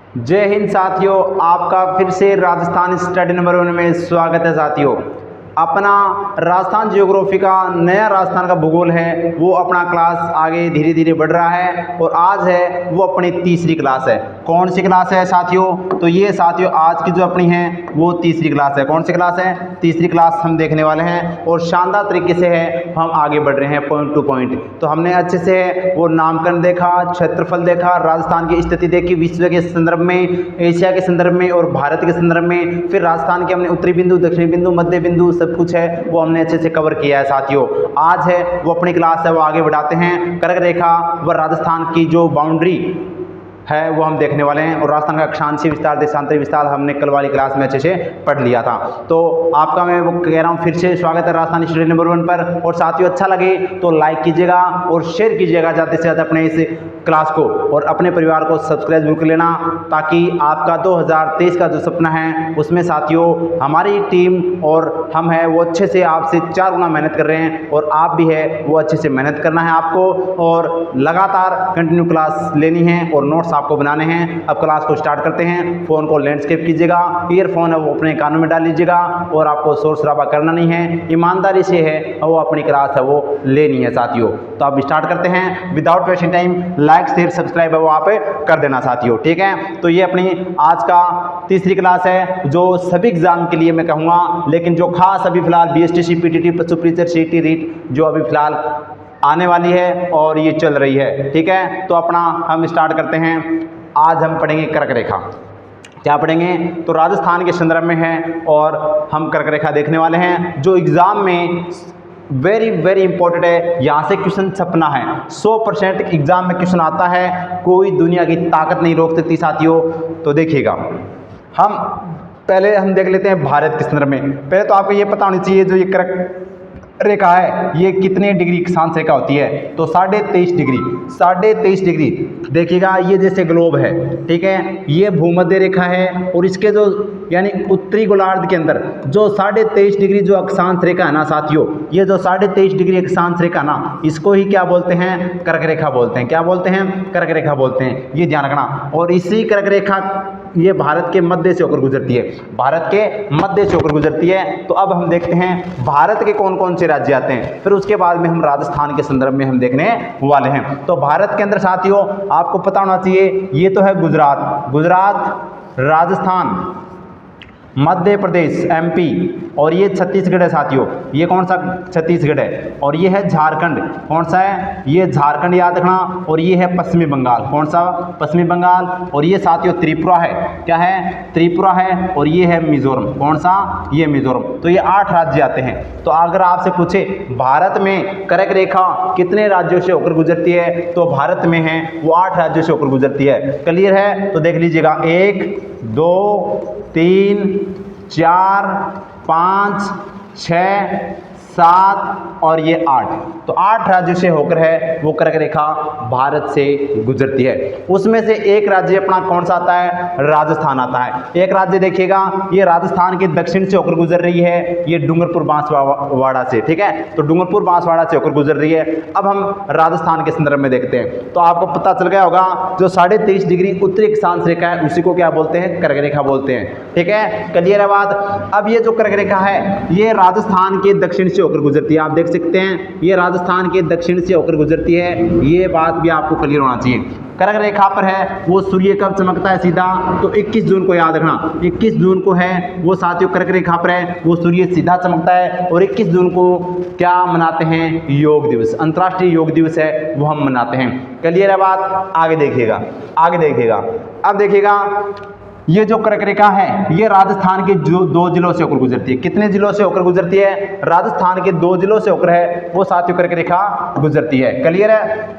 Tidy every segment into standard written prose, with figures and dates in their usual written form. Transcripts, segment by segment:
जय हिंद साथियों, आपका फिर से राजस्थान स्टडी नंबर 1 में स्वागत है साथियों। अपना राजस्थान जियोग्राफी का नया राजस्थान का भूगोल है वो अपना क्लास आगे धीरे धीरे बढ़ रहा है और आज है वो अपनी तीसरी क्लास है। कौन सी क्लास है साथियों? तो ये साथियों आज की जो अपनी है वो तीसरी क्लास है। कौन सी क्लास है? तीसरी क्लास हम देखने वाले हैं और शानदार तरीके से है हम आगे बढ़ रहे हैं पॉइंट टू पॉइंट। तो हमने अच्छे से वो नामकरण देखा, क्षेत्रफल देखा, राजस्थान की स्थिति देखी विश्व के संदर्भ में, एशिया के संदर्भ में और भारत के संदर्भ में। फिर राजस्थान के हमने उत्तरी बिंदु, दक्षिणी बिंदु, मध्य बिंदु सब कुछ है वो हमने अच्छे से कवर किया है साथियों। आज है वो अपनी क्लास है वो आगे बढ़ाते हैं। कर्क रेखा व राजस्थान की जो बाउंड्री है वो हम देखने वाले हैं और राजस्थान का अक्षांशीय विस्तार, देशांतरी विस्तार हमने कल वाली क्लास में अच्छे से पढ़ लिया था। तो आपका मैं वो कह रहा हूँ फिर से स्वागत है राजस्थान स्टडी नंबर 1 पर। और साथियों अच्छा लगे तो लाइक कीजिएगा और शेयर कीजिएगा ज़्यादा से ज़्यादा अपने इस क्लास को और अपने परिवार को सब्सक्राइब जरूर कर लेना ताकि आपका 2023 का जो सपना है उसमें साथियों हमारी टीम और हम है वो अच्छे से आपसे 4 गुना मेहनत कर रहे हैं और आप भी है वो अच्छे से मेहनत करना है आपको और लगातार कंटिन्यू क्लास लेनी है और नोट्स आपको बनाने हैं। अब क्लास को स्टार्ट करते हैं। फ़ोन को लैंडस्केप कीजिएगा, ईयरफोन है वो अपने कानों में डाल लीजिएगा और आपको शोर शराबा करना नहीं है, ईमानदारी से है वो अपनी क्लास है वो लेनी है साथियों। तो अब स्टार्ट करते हैं without wasting time. Like share subscribe है वो आप कर देना साथियों, ठीक है। तो ये अपनी आज का तीसरी क्लास है जो सभी एग्जाम के लिए मैं कहूँगा, लेकिन जो खास अभी फिलहाल BSTC, PTT, सुपरीचर, CT, रीट जो अभी फिलहाल आने वाली है और ये चल रही है, ठीक है। तो अपना हम स्टार्ट करते हैं। आज हम पढ़ेंगे कर्क रेखा। क्या पढ़ेंगे? तो राजस्थान के संदर्भ में है और हम कर्क रेखा देखने वाले हैं जो एग्ज़ाम में वेरी वेरी इंपॉर्टेंट है। यहाँ से क्वेश्चन छपना है, 100% एग्जाम में क्वेश्चन आता है, कोई दुनिया की ताकत नहीं रोक सकती साथियों। तो देखिएगा हम पहले हम देख लेते हैं भारत के संदर्भ में। पहले तो आपको ये पता होनी चाहिए जो ये कर्क रेखा है ये कितने डिग्री अक्षांश रेखा होती है? तो 23.5 डिग्री। 23.5 डिग्री देखिएगा ये जैसे ग्लोब है, ठीक है। ये भूमध्य रेखा है और इसके जो यानी उत्तरी गोलार्ध के अंदर जो 23.5 डिग्री जो अक्षांश रेखा है ना साथियों, ये जो 23.5 डिग्री अक्षांश रेखा ना इसको ही क्या बोलते हैं? कर्क रेखा बोलते हैं। क्या बोलते हैं? कर्क रेखा बोलते हैं। ये ध्यान रखना। और इसी कर्क रेखा ये भारत के मध्य से होकर गुजरती है, भारत के मध्य से होकर गुजरती है। तो अब हम देखते हैं भारत के कौन कौन से राज्य आते हैं, फिर उसके बाद में हम राजस्थान के संदर्भ में हम देखने वाले हैं। तो भारत के अंदर साथियों आपको पता होना चाहिए ये तो है गुजरात, राजस्थान, मध्य प्रदेश MP और ये छत्तीसगढ़ है साथियों। ये कौन सा? छत्तीसगढ़ है। और ये है झारखंड। कौन सा है? ये झारखंड याद रखना। और ये है पश्चिमी बंगाल। कौन सा? पश्चिमी बंगाल। और ये साथियों त्रिपुरा है। क्या है? त्रिपुरा है। और ये है मिजोरम। कौन सा? ये मिजोरम। तो ये 8 राज्य आते हैं। तो अगर आपसे पूछे भारत में कर्क रेखा कितने राज्यों से होकर गुजरती है, तो भारत में है वो 8 राज्यों से होकर गुजरती है। क्लियर है? तो देख लीजिएगा 1 2 3 4 5 6 7 और ये 8। तो 8 राज्यों से होकर है वो कर्क रेखा भारत से गुजरती है। उसमें से एक राज्य अपना कौन सा आता है? राजस्थान आता है। एक राज्य देखिएगा ये राजस्थान के दक्षिण से होकर गुजर रही है, ये डूंगरपुर बांसवाड़ा से, ठीक है। तो डूंगरपुर बांसवाड़ा से होकर गुजर रही है। अब हम राजस्थान के संदर्भ में देखते हैं। तो आपको पता चल गया होगा जो 23.5 डिग्री उत्तरी अक्षांश रेखा है उसी को क्या बोलते हैं? कर्क रेखा बोलते हैं, ठीक है। क्लियर है बात? अब ये जो कर्क रेखा है ये राजस्थान के दक्षिण से होकर गुजरती है। आप देख सकते हैं ये राजस्थान के दक्षिण से होकर गुजरती है। ये बात भी आपको क्लियर होना चाहिए। कर्क रेखा पर है वो सूर्य कब चमकता है सीधा? तो 21 जून को याद रखना। 21 जून को है वो साथियों कर्क रेखा पर है वो सूर्य सीधा चमकता है। और 21 जून को क्या मनाते हैं? योग दिवस, अंतर्राष्ट्रीय योग दिवस है वो हम मनाते हैं। क्लियर है बात? आगे देखिएगा, आगे देखिएगा। अब देखिएगा ये जो कर्क रेखा है ये राजस्थान के जो 2 जिलों से होकर गुजरती है। कितने जिलों से होकर गुजरती है? राजस्थान के 2 जिलों से होकर है वो साथियों कर्क रेखा गुजरती है। क्लियर है?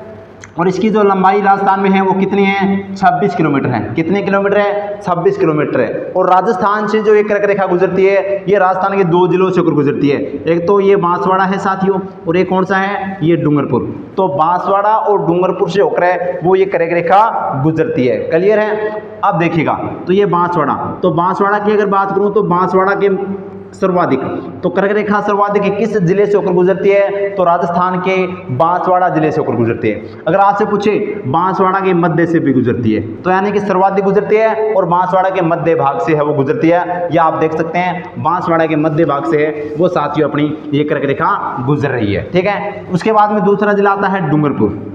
और इसकी जो लंबाई राजस्थान में है वो कितनी है? 26 किलोमीटर है। कितने किलोमीटर है? 26 किलोमीटर है। और राजस्थान से जो एक कर्क रेखा गुजरती है ये राजस्थान के 2 जिलों से होकर गुजरती है। एक तो ये बांसवाड़ा है साथियों और एक कौन सा है? ये डूंगरपुर। तो बांसवाड़ा और डूंगरपुर से होकर है वो ये कर्क रेखा गुजरती है। क्लियर है? अब देखिएगा तो ये बांसवाड़ा, तो बांसवाड़ा की अगर बात करूं तो बांसवाड़ा के सर्वाधिक। तो कर्क रेखा सर्वाधिक किस जिले से होकर गुजरती है? तो राजस्थान के बांसवाड़ा जिले से होकर गुजरती है। अगर आपसे पूछे बांसवाड़ा के मध्य से भी गुजरती है, तो यानी कि सर्वाधिक गुजरती है और बांसवाड़ा के मध्य भाग से है वो गुजरती है। या आप देख सकते हैं बांसवाड़ा के मध्य भाग से है वो साथियों अपनी ये कर्क रेखा गुजर रही है। ठीक है, उसके बाद में दूसरा जिला आता है डूंगरपुर।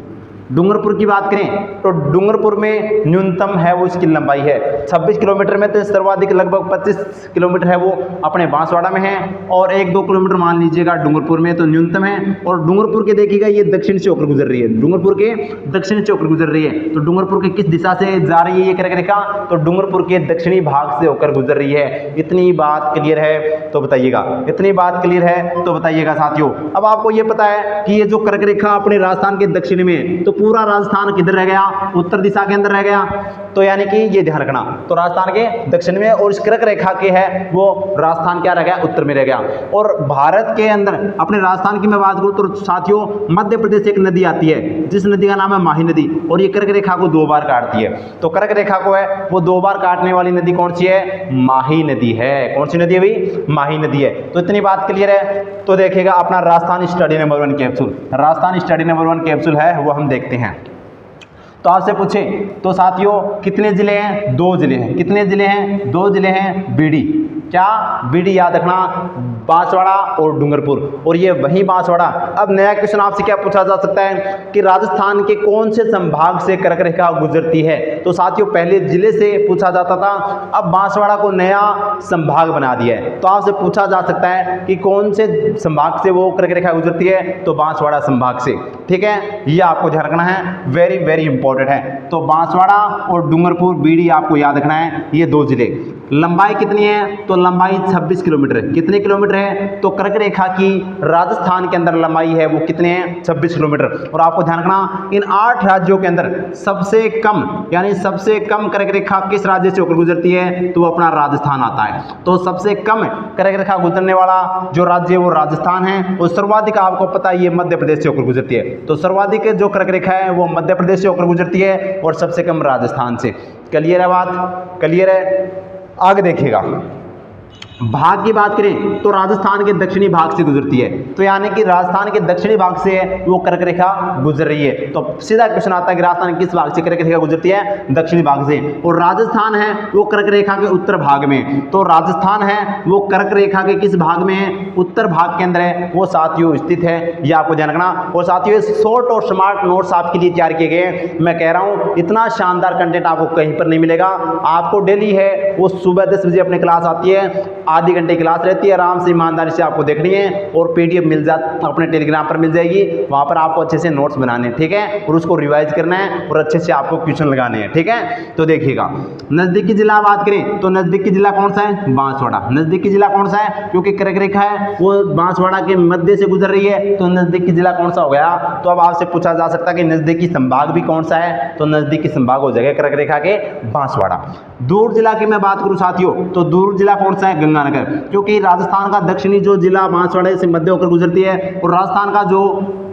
डूंगरपुर की बात करें तो डूंगरपुर में न्यूनतम है वो इसकी लंबाई है 26 किलोमीटर में, तो सर्वाधिक लगभग 25 किलोमीटर है वो अपने बांसवाड़ा में है, और 1-2 किलोमीटर मान लीजिएगा डूंगरपुर में तो न्यूनतम है। और डूंगरपुर के देखिएगा ये दक्षिण से होकर गुजर रही है, डूंगरपुर के दक्षिण से होकर गुजर रही है। तो डूंगरपुर के किस दिशा से जा रही है ये कर्क रेखा? तो डूंगरपुर के दक्षिणी भाग से होकर गुजर रही है। इतनी बात क्लियर है तो बताइएगा, इतनी बात क्लियर है तो बताइएगा साथियों। अब आपको ये पता है कि ये जो कर्क रेखा अपने राजस्थान के दक्षिण में, तो पूरा राजस्थान किधर रह गया? उत्तर दिशा के अंदर रह गया। तो यानी कि ये ध्यान रखना, तो राजस्थान के दक्षिण में और इस कर्क रेखा के है वो राजस्थान क्या रह गया? उत्तर में रह गया। और भारत के अंदर अपने राजस्थान की मैं बात करूं तो साथियों मध्य प्रदेश से एक नदी आती है जिस नदी का नाम है माही नदी, और ये कर्क रेखा को 2 बार काटती है। तो कर्क रेखा को है वो 2 बार काटने वाली नदी कौन सी है? माही नदी है। कौन सी नदी है भाई? माही नदी है। तो इतनी बात क्लियर है। तो देखिएगा अपना Rajasthan study number 1 capsule, Rajasthan study number 1 capsule है वो हम देखते हैं। तो आपसे पूछे तो साथियों कितने जिले हैं? 2 जिले हैं। कितने जिले हैं? 2 जिले हैं। बीडी, क्या? बीडी याद रखना, बांसवाड़ा और डूंगरपुर, और ये वही बांसवाड़ा। अब नया क्वेश्चन आपसे क्या पूछा जा सकता है कि राजस्थान के कौन से संभाग से कर्क रेखा गुजरती है? तो साथियों पहले जिले से पूछा जाता था, अब बांसवाड़ा को नया संभाग बना दिया है। तो आपसे पूछा जा सकता है कि कौन से संभाग से वो कर्क रेखा गुजरती है? तो बांसवाड़ा संभाग से। ठीक है, ये आपको ध्यान रखना है, वेरी वेरी इंपॉर्टेंट है। तो बांसवाड़ा और डूंगरपुर बीडी आपको याद रखना है, ये 2 जिले। लंबाई कितनी है? तो लंबाई 26 किलोमीटर है। कितने किलोमीटर है? तो कर्क रेखा की राजस्थान के अंदर लंबाई है वो कितने हैं? 26 किलोमीटर। और आपको ध्यान रखना इन 8 राज्यों के अंदर सबसे कम, यानी सबसे कम कर्क रेखा किस राज्य से होकर गुजरती है? तो वो अपना राजस्थान आता है। तो सबसे कम कर्क रेखा गुजरने वाला जो राज्य है वो राजस्थान है, और सर्वाधिक आपको पता है ये मध्य प्रदेश से होकर गुजरती है। तो सर्वाधिक जो कर्क रेखा है वो मध्य प्रदेश से होकर गुजरती है और सबसे कम राजस्थान से। क्लियर है बात? क्लियर है? आगे देखिएगा, भाग की बात करें तो राजस्थान के दक्षिणी भाग से गुजरती है। तो यानी कि राजस्थान के दक्षिणी भाग से वो कर्क रेखा गुजर रही है। तो सीधा क्वेश्चन आता है कि राजस्थान किस भाग से कर्क रेखा गुजरती है? दक्षिणी भाग से। और राजस्थान है वो कर्क रेखा के उत्तर भाग में। तो राजस्थान है वो कर्क रेखा के किस भाग में है? उत्तर भाग के अंदर है वो साथियों स्थित है, ये आपको ध्यान रखना। और साथियों शॉर्ट और स्मार्ट नोट्स आपके लिए तैयार किए गए हैं। मैं कह रहा हूँ इतना शानदार कंटेंट आपको कहीं पर नहीं मिलेगा। आपको डेली है वो सुबह 10 बजे अपनी क्लास आती है, आधी घंटे क्लास रहती है, आराम से ईमानदारी से आपको देखनी है, और पीडीएफ मिल जाती अपने टेलीग्राम पर मिल जाएगी। वहां पर आपको अच्छे से नोट्स बनाने हैं, ठीक है, और उसको रिवाइज करना है और अच्छे से आपको क्वेश्चन लगाने हैं। ठीक है, तो देखिएगा नजदीकी जिला बात करें तो नजदीकी जिला कौन सा है? बांसवाड़ा। नजदीकी जिला कौन सा है? क्योंकि कर्क रेखा है वो बांसवाड़ा के मध्य से गुजर रही है, तो नजदीकी जिला कौन सा हो गया? तो अब आपसे पूछा जा सकता है कि नजदीकी संभाग भी कौन सा है? तो नजदीकी संभाग हो जाएगा कर्क रेखा के बांसवाड़ा। दूर जिला की मैं बात करूं साथियों तो दूर जिला कौन सा है? गंगानगर, क्योंकि राजस्थान का दक्षिणी जो जिला बांसवाड़ा से मध्य होकर गुजरती है। और राजस्थान का जो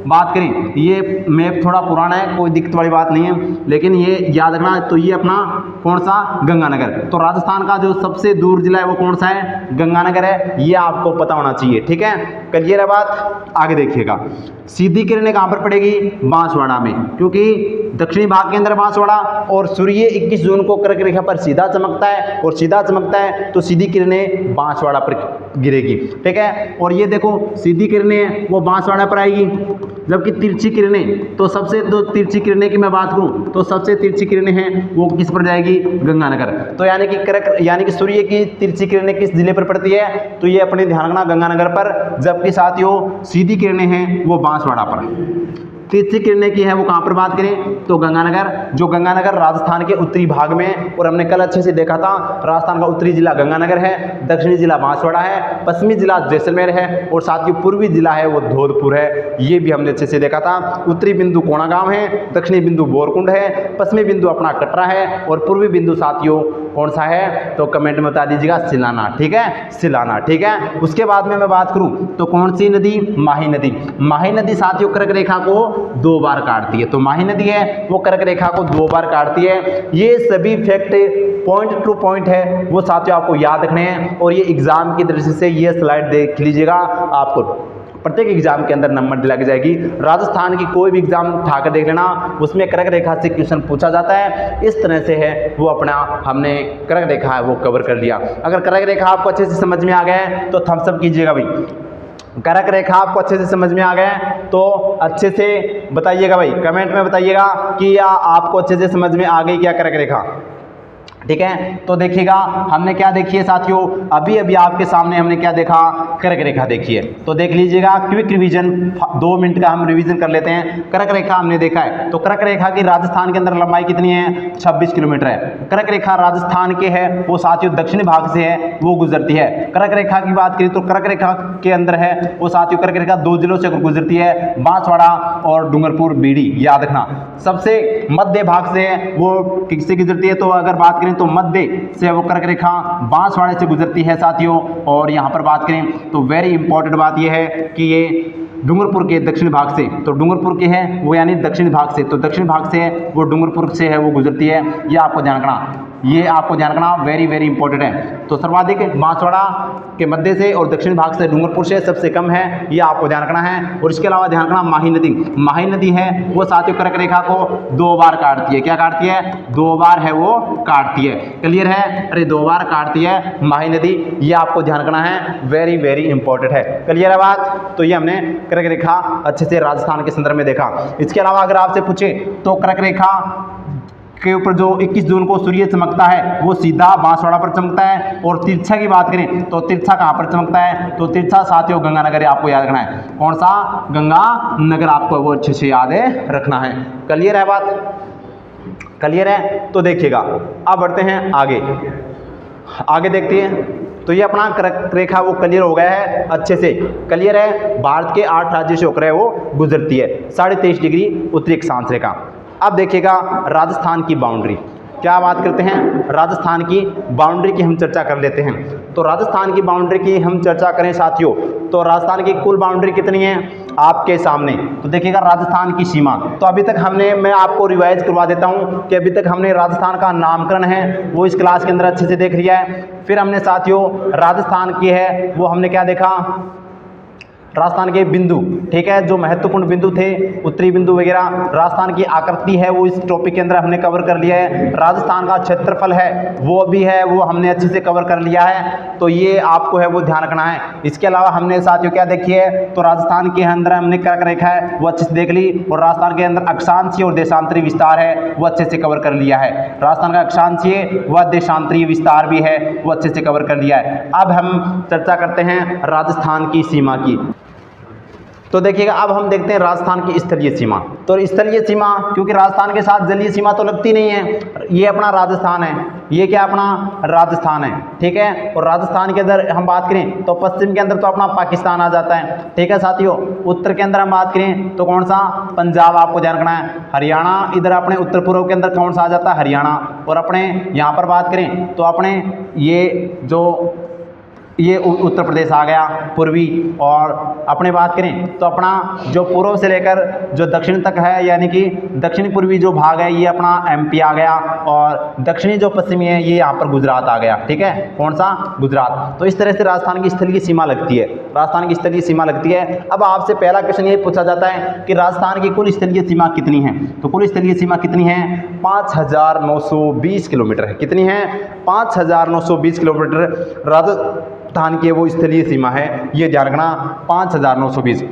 बात करें, ये मैप थोड़ा पुराना है, कोई दिक्कत वाली बात नहीं है, लेकिन ये याद रखना। तो ये अपना कौन सा? गंगानगर। तो राजस्थान का जो सबसे दूर जिला है वो कौन सा है? गंगानगर है, ये आपको पता होना चाहिए। ठीक है, क्लियर है बात? आगे देखिएगा, सीधी किरणें कहाँ पर पड़ेगी? बांसवाड़ा में, क्योंकि दक्षिणी भाग के अंदर बांसवाड़ा, और सूर्य 21 जून को कर्क रेखा पर सीधा चमकता है, और सीधा चमकता है तो सीधी किरणें बांसवाड़ा पर गिरेगी। ठीक है, और ये देखो सीधी किरणें वो बांसवाड़ा पर आएगी, जबकि तिरछी किरणें तो सबसे दो तिरछी किरणें की मैं बात करूं तो सबसे तिरछी किरणें हैं वो किस पर जाएगी? गंगानगर। तो यानी कि कर्क यानी कि सूर्य की तिरछी किरणें किस जिले पर पड़ती है? तो ये अपने ध्यान रखना गंगानगर पर, जबकि साथियों सीधी किरणें हैं वो बांसवाड़ा पर। तिरछी किरणें की है वो कहाँ पर बात करें तो गंगानगर, जो गंगानगर राजस्थान के उत्तरी भाग में, और हमने कल अच्छे से देखा था राजस्थान का उत्तरी जिला गंगानगर है, दक्षिणी जिला बांसवाड़ा है, पश्चिमी जिला जैसलमेर है, और साथ ही पूर्वी जिला है वो धौलपुर है। ये भी हमने अच्छे से देखा था। उत्तरी बिंदु कोणागांव है, दक्षिणी बिंदु बोरकुंड है, पश्चिमी बिंदु अपना कटरा है, और पूर्वी बिंदु साथियों कौन सा है? तो कमेंट में बता दीजिएगा, सिलाना। ठीक है, सिलाना। ठीक है, उसके बाद में मैं बात करूं तो कौन सी नदी? माही नदी। माही नदी साथियों कर्क रेखा को दो बार काटती है। तो माही नदी है वो कर्क रेखा को दो बार काटती है। ये सभी फैक्ट पॉइंट टू पॉइंट है, वो साथियों आपको याद रखने हैं। और ये एग्जाम की दृष्टि से ये स्लाइड देख लीजिएगा, आपको प्रत्येक एग्जाम के अंदर नंबर दिलाई जाएगी। राजस्थान की कोई भी एग्जाम उठाकर देख लेना, उसमें कर्क रेखा से क्वेश्चन पूछा जाता है। इस तरह से है वो अपना हमने कर्क रेखा है वो कवर कर लिया। अगर कर्क रेखा आपको अच्छे से समझ में आ गया है तो थम्स अप कीजिएगा भाई। कर्क रेखा आपको अच्छे से समझ में आ गया है तो अच्छे से बताइएगा भाई, कमेंट में बताइएगा कि या आपको अच्छे से समझ में आ गई क्या कर्क रेखा। ठीक है, तो देखिएगा हमने क्या देखी है साथियों, अभी अभी आपके सामने हमने क्या देखा, कर्क रेखा देखी है। तो देख लीजिएगा, क्विक रिवीजन 2 मिनट का हम रिवीजन कर लेते हैं। कर्क रेखा हमने देखा है, तो कर्क रेखा की राजस्थान के अंदर लंबाई कितनी है, 26 किलोमीटर है। कर्क रेखा राजस्थान के है वो साथियों दक्षिणी भाग से है वो गुजरती है। कर्क रेखा की बात करें तो कर्क रेखा के अंदर है वो साथियों कर्क रेखा 2 जिलों से गुजरती है, बांसवाड़ा और डूंगरपुर बीडी, याद रखना। सबसे मध्य भाग से है वो किससे गुजरती है, तो अगर बात करें तो मध्य से वो कर्क रेखा बांसवाड़े से गुजरती है साथियों। और यहाँ पर बात करें तो वेरी इंपॉर्टेंट बात यह है कि ये डूंगरपुर के दक्षिण भाग से, तो डूंगरपुर के है वो यानी दक्षिण भाग से, तो दक्षिण भाग से वो डूंगरपुर से है वो गुजरती है। ये आपको ध्यान रखना, ये आपको ध्यान रखना, वेरी वेरी इंपॉर्टेंट है। तो सर्वाधिक बांसवाड़ा के मध्य से और दक्षिण भाग से डूंगरपुर से सबसे कम है, ये आपको ध्यान रखना है। और इसके अलावा ध्यान रखना माही नदी, माही नदी है वो साथियों कर्क रेखा को 2 बार काटती है। क्या काटती है, 2 बार है वो काटती है। क्लियर है, अरे 2 बार काटती है माही नदी, ये आपको ध्यान रखना है, वेरी वेरी इंपॉर्टेंट है। क्लियर है बात। तो ये हमने कर्क रेखा अच्छे से राजस्थान के संदर्भ में देखा। इसके अलावा अगर आपसे पूछे तो कर्क रेखा के ऊपर जो 21 जून को सूर्य चमकता है वो सीधा बांसवाड़ा पर चमकता है। और तिरछा की बात करें तो तिरछा कहाँ पर चमकता है, तो तिरछा साथियों गंगानगर आपको याद रखना है। कौन सा, गंगानगर, आपको वो अच्छे से याद रखना है। क्लियर है बात, क्लियर है। तो देखिएगा अब बढ़ते हैं आगे, आगे देखते हैं। तो ये अपना कर्क रेखा वो क्लियर हो गया है अच्छे से, क्लियर है। भारत के 8 राज्यों से होकर वो गुजरती है 23.5 डिग्री उत्तरी अक्षांश रेखा। अब देखिएगा राजस्थान की बाउंड्री, क्या बात करते हैं, राजस्थान की बाउंड्री की हम चर्चा कर लेते हैं। तो राजस्थान की बाउंड्री की हम चर्चा करें साथियों, तो राजस्थान की कुल बाउंड्री कितनी है आपके सामने। तो देखिएगा राजस्थान की सीमा, तो अभी तक हमने, मैं आपको रिवाइज करवा देता हूं कि अभी तक हमने राजस्थान का नामकरण है वो इस क्लास के अंदर अच्छे से देख लिया है। फिर हमने साथियों राजस्थान की है वो हमने क्या देखा, राजस्थान के बिंदु, ठीक है, जो महत्वपूर्ण बिंदु थे, उत्तरी बिंदु वगैरह, राजस्थान की आकृति है वो इस टॉपिक के अंदर हमने कवर कर लिया है। राजस्थान का क्षेत्रफल है वो भी है वो हमने अच्छे से कवर कर लिया है, तो ये आपको है वो ध्यान रखना है। इसके अलावा हमने साथियों क्या देखी है, तो राजस्थान के अंदर हमने कर्क रेखा है वो अच्छे से देख ली, और राजस्थान के अंदर अक्षांशीय और देशांतरी विस्तार है वो अच्छे से कवर कर लिया है। राजस्थान का अक्षांशीय व देशांतरीय विस्तार भी है वो अच्छे से कवर कर लिया है। अब हम चर्चा करते हैं राजस्थान की सीमा की। तो देखिएगा अब हम देखते हैं राजस्थान की स्थलीय सीमा। तो स्थलीय सीमा, क्योंकि राजस्थान के साथ जलीय सीमा तो लगती नहीं है, ये अपना राजस्थान है, ये क्या अपना राजस्थान है, ठीक है। और राजस्थान के अंदर हम बात करें तो पश्चिम के अंदर तो अपना पाकिस्तान आ जाता है, ठीक है साथियों। उत्तर के अंदर हम बात करें तो कौन सा, पंजाब, आपको ध्यान रखना है। हरियाणा इधर अपने उत्तर पूर्व के अंदर कौन सा आ जाता है, हरियाणा। और अपने यहाँ पर बात करें तो अपने ये उत्तर प्रदेश आ गया पूर्वी। और अपने बात करें तो अपना जो पूर्व से लेकर जो दक्षिण तक है यानी कि दक्षिणी पूर्वी जो भाग है ये अपना एमपी आ गया, और दक्षिणी जो पश्चिमी है ये यहाँ पर गुजरात आ गया, ठीक है, कौन सा, गुजरात। तो इस तरह से राजस्थान की स्थलीय सीमा लगती है, राजस्थान की स्थलीय सीमा लगती है। अब आपसे पहला क्वेश्चन ये पूछा जाता है कि राजस्थान की कुल स्थलीय सीमा कितनी है, तो कुल स्थलीय सीमा कितनी है, 5920 किलोमीटर है। कितनी है, 5920 किलोमीटर राजस्थान की वो स्थलीय सीमा है, ये ध्यान रखना, 5920।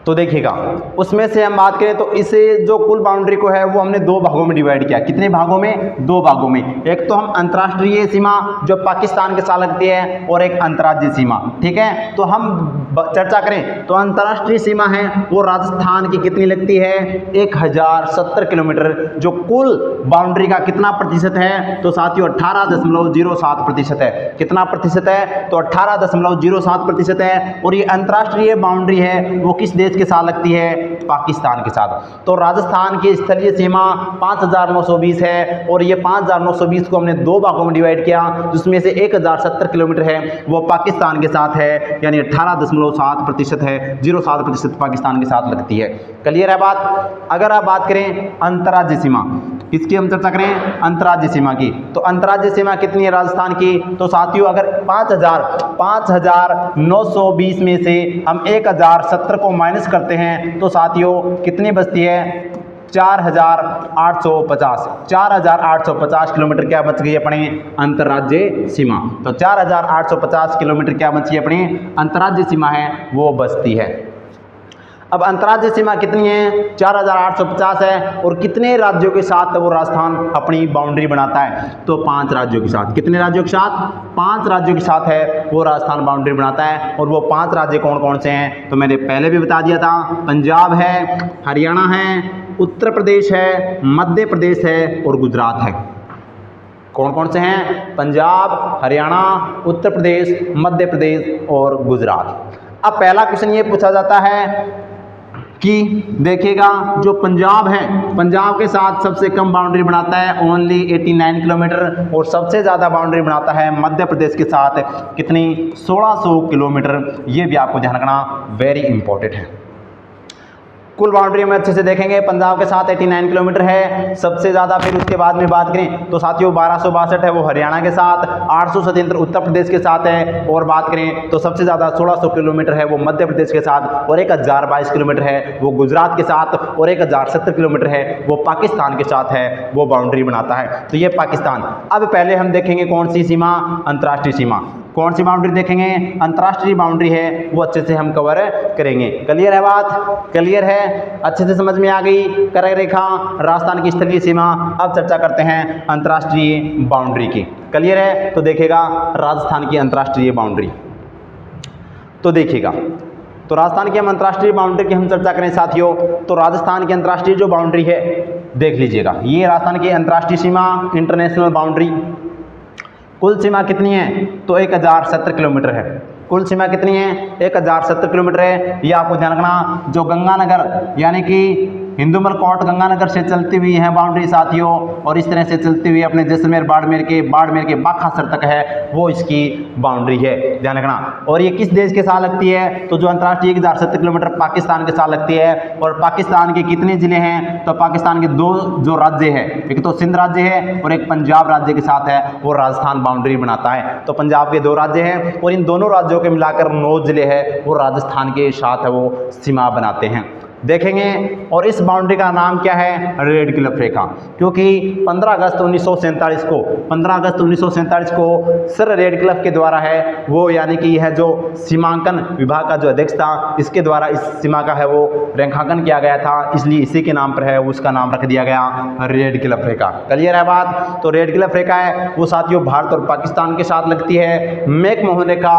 तो देखिएगा उसमें से हम बात करें तो इसे जो कुल बाउंड्री को है वो हमने 2 भागों में डिवाइड किया। कितने भागों में, 2 भागों में। एक तो हम अंतर्राष्ट्रीय सीमा जो पाकिस्तान के साथ लगती है, और एक अंतर्राज्यीय सीमा, ठीक है। तो हम चर्चा करें तो अंतर्राष्ट्रीय सीमा है वो राजस्थान की कितनी लगती है, 1070 किलोमीटर। जो कुल बाउंड्री का कितना प्रतिशत है, तो साथियों 18.07% है। कितना प्रतिशत है, तो 18.07% है। और ये अंतर्राष्ट्रीय बाउंड्री है वो किस देश के साथ लगती है? पाकिस्तान के साथ। तो राजस्थान की स्थलीय सीमा 5920 है और ये 5920 को हमने दो भागों में डिवाइड किया, जिसमें से 1070 किलोमीटर है वो पाकिस्तान के साथ है, यानी 18.7% है, 0.7% पाकिस्तान के साथ लगती है। क्लियर है बात? अगर आप बात करें अंतर्राज्यीय सीमा, किसकी हम चर्चा करें? अंतर्राज्यीय सीमा की। तो अंतर्राज्यीय सीमा कितनी है राजस्थान की? तो साथियों अगर 5920 में से हम 1070 को माइनस करते हैं तो साथियों कितनी बचती है? 4850। 4850 किलोमीटर क्या बच गई अपनी अंतर्राज्यीय सीमा। तो 4850 किलोमीटर क्या बची अपनी अंतर्राज्यीय सीमा है वो बचती है। अब अंतर्राज्यीय सीमा कितनी है? 4850 है। और कितने राज्यों के साथ वो राजस्थान अपनी बाउंड्री बनाता है? तो 5 राज्यों के साथ। कितने राज्यों के साथ? 5 राज्यों के साथ है वो राजस्थान बाउंड्री बनाता है। और वो 5 राज्य कौन कौन से हैं? तो मैंने पहले भी बता दिया था, पंजाब है, हरियाणा है, उत्तर प्रदेश है, मध्य प्रदेश है और गुजरात है। कौन कौन से हैं? पंजाब, हरियाणा, उत्तर प्रदेश, मध्य प्रदेश और गुजरात। अब पहला क्वेश्चन ये पूछा जाता है कि देखिएगा जो पंजाब है, पंजाब के साथ सबसे कम बाउंड्री बनाता है ओनली 89 किलोमीटर, और सबसे ज़्यादा बाउंड्री बनाता है मध्य प्रदेश के साथ। कितनी? 1600 किलोमीटर। ये भी आपको ध्यान रखना वेरी इंपॉर्टेंट है। कुल बाउंड्री में अच्छे से देखेंगे, पंजाब के साथ 89 किलोमीटर है सबसे ज़्यादा। फिर उसके बाद में बात करें तो साथियों 1262 है वो हरियाणा के साथ, 877 उत्तर प्रदेश के साथ है, और बात करें तो सबसे ज़्यादा 1600 किलोमीटर है वो मध्य प्रदेश के साथ, और 1022 किलोमीटर है वो गुजरात के साथ, और 1070 किलोमीटर है वो पाकिस्तान के साथ है, वो बाउंड्री बनाता है। तो ये पाकिस्तान। अब पहले हम देखेंगे कौन सी सीमा? अंतर्राष्ट्रीय सीमा। कौन सी बाउंड्री देखेंगे? अंतर्राष्ट्रीय बाउंड्री है वो अच्छे से हम कवर करेंगे। क्लियर है बात? क्लियर है? अच्छे से समझ में आ गई? कर्क रेखा, राजस्थान की स्थलीय सीमा। अब चर्चा करते हैं अंतर्राष्ट्रीय बाउंड्री की। क्लियर है? तो देखिएगा राजस्थान की अंतर्राष्ट्रीय बाउंड्री, तो देखिएगा तो राजस्थान की हम अंतर्राष्ट्रीय बाउंड्री की हम चर्चा करें साथियों, तो राजस्थान की अंतर्राष्ट्रीय जो बाउंड्री है देख लीजिएगा, ये राजस्थान की अंतर्राष्ट्रीय सीमा, इंटरनेशनल बाउंड्री। कुल सीमा कितनी है? तो 1070 किलोमीटर है। कुल सीमा कितनी है? 1070 किलोमीटर है। ये आपको ध्यान रखना। जो गंगानगर यानी कि हिंदुमल कोट गंगानगर से चलती हुई है बाउंड्री साथियों, और इस तरह से चलती हुई अपने जैसलमेर बाड़मेर के बाखासर तक है, वो इसकी बाउंड्री है, ध्यान रखना। और ये किस देश के साथ लगती है? तो जो अंतर्राष्ट्रीय 1070 किलोमीटर पाकिस्तान के साथ लगती है। और पाकिस्तान के कितने जिले हैं? तो पाकिस्तान के 2 जो राज्य है, एक तो सिंध राज्य है और एक पंजाब राज्य के साथ है, वो राजस्थान बाउंड्री बनाता है। तो पंजाब के 2 राज्य हैं और इन दोनों राज्यों के मिलाकर 9 जिले हैं वो राजस्थान के साथ है वो सीमा बनाते हैं, देखेंगे। और इस बाउंड्री का नाम क्या है? रेड क्लिफ रेखा, क्योंकि 15 अगस्त 1947 को सर रेड क्लिफ के द्वारा है वो, यानी कि यह जो सीमांकन विभाग का जो अध्यक्ष था इसके द्वारा इस सीमा का है वो रेखांकन किया गया था, इसलिए इसी के नाम पर है उसका नाम रख दिया गया रेड क्लिफ रेखा। क्लियर है बात? तो रेड क्लिफ रेखा है वो साथियों भारत और पाकिस्तान के साथ लगती है। मैकमोहन रेखा